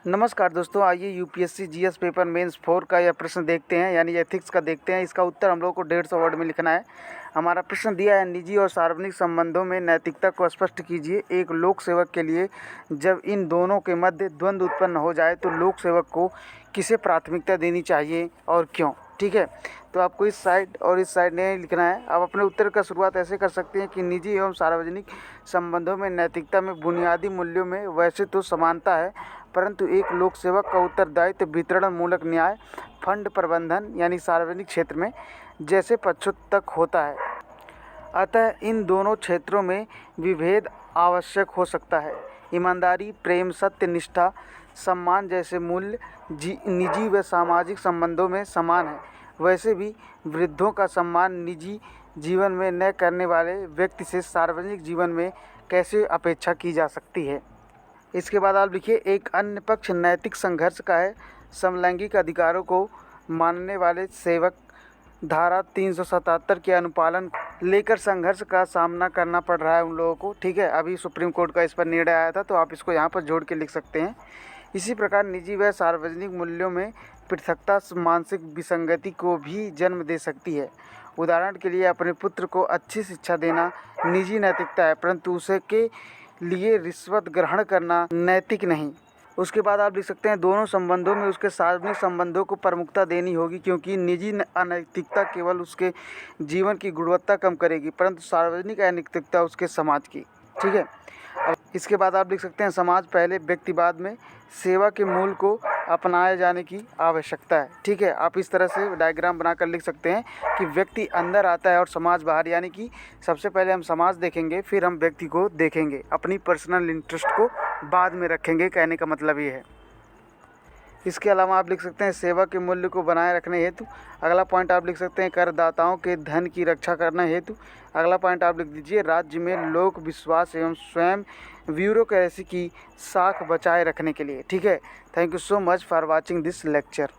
नमस्कार दोस्तों, आइए यूपीएससी जीएस पेपर मेंस 4 का यह प्रश्न देखते हैं, यानी एथिक्स का देखते हैं। इसका उत्तर हम लोग को 150 वर्ड में लिखना है। हमारा प्रश्न दिया है, निजी और सार्वजनिक संबंधों में नैतिकता को स्पष्ट कीजिए। एक लोक सेवक के लिए जब इन दोनों के मध्य द्वंद्व उत्पन्न हो जाए तो लोक सेवक को किसे प्राथमिकता देनी चाहिए और क्यों। ठीक है, तो आपको इस साइड और इस साइड नहीं लिखना है। आप अपने उत्तर का शुरुआत ऐसे कर सकते हैं कि निजी एवं सार्वजनिक संबंधों में नैतिकता में बुनियादी मूल्यों में वैसे तो समानता है, परंतु एक लोक सेवक का उत्तरदायित्व वितरण मूलक न्याय, फंड प्रबंधन यानी सार्वजनिक क्षेत्र में जैसे पक्षों तक होता है। अतः इन दोनों क्षेत्रों में विभेद आवश्यक हो सकता है। ईमानदारी, प्रेम, सत्य, निष्ठा, सम्मान जैसे मूल्य निजी व सामाजिक संबंधों में समान है। वैसे भी वृद्धों का सम्मान निजी जीवन में न करने वाले व्यक्ति से सार्वजनिक जीवन में कैसे अपेक्षा की जा सकती है। इसके बाद आप लिखिए, एक अन्य पक्ष नैतिक संघर्ष का है। समलैंगिक अधिकारों को मानने वाले सेवक धारा 377 के अनुपालन लेकर संघर्ष का सामना करना पड़ रहा है उन लोगों को। ठीक है, अभी सुप्रीम कोर्ट का इस पर निर्णय आया था, तो आप इसको यहाँ पर जोड़ के लिख सकते हैं। इसी प्रकार निजी व सार्वजनिक मूल्यों में पृथकता मानसिक विसंगति को भी जन्म दे सकती है। उदाहरण के लिए अपने पुत्र को अच्छी शिक्षा देना निजी नैतिकता है, परंतु उसे के लिए रिश्वत ग्रहण करना नैतिक नहीं। उसके बाद आप लिख सकते हैं, दोनों संबंधों में उसके सार्वजनिक संबंधों को प्रमुखता देनी होगी, क्योंकि निजी अनैतिकता केवल उसके जीवन की गुणवत्ता कम करेगी, परंतु सार्वजनिक अनैतिकता उसके समाज की। ठीक है, अब इसके बाद आप लिख सकते हैं, समाज पहले व्यक्तिवाद में सेवा के मूल को अपनाए जाने की आवश्यकता है। ठीक है, आप इस तरह से डायग्राम बनाकर लिख सकते हैं कि व्यक्ति अंदर आता है और समाज बाहर, यानी कि सबसे पहले हम समाज देखेंगे, फिर हम व्यक्ति को देखेंगे, अपनी पर्सनल इंटरेस्ट को बाद में रखेंगे। कहने का मतलब ये है। इसके अलावा आप लिख सकते हैं, सेवा के मूल्य को बनाए रखने हेतु। अगला पॉइंट आप लिख सकते हैं, करदाताओं के धन की रक्षा करने हेतु। अगला पॉइंट आप लिख दीजिए, राज्य में लोक विश्वास एवं स्वयं ब्यूरोक्रेसी की साख बचाए रखने के लिए। ठीक है, thank you so much for watching this lecture.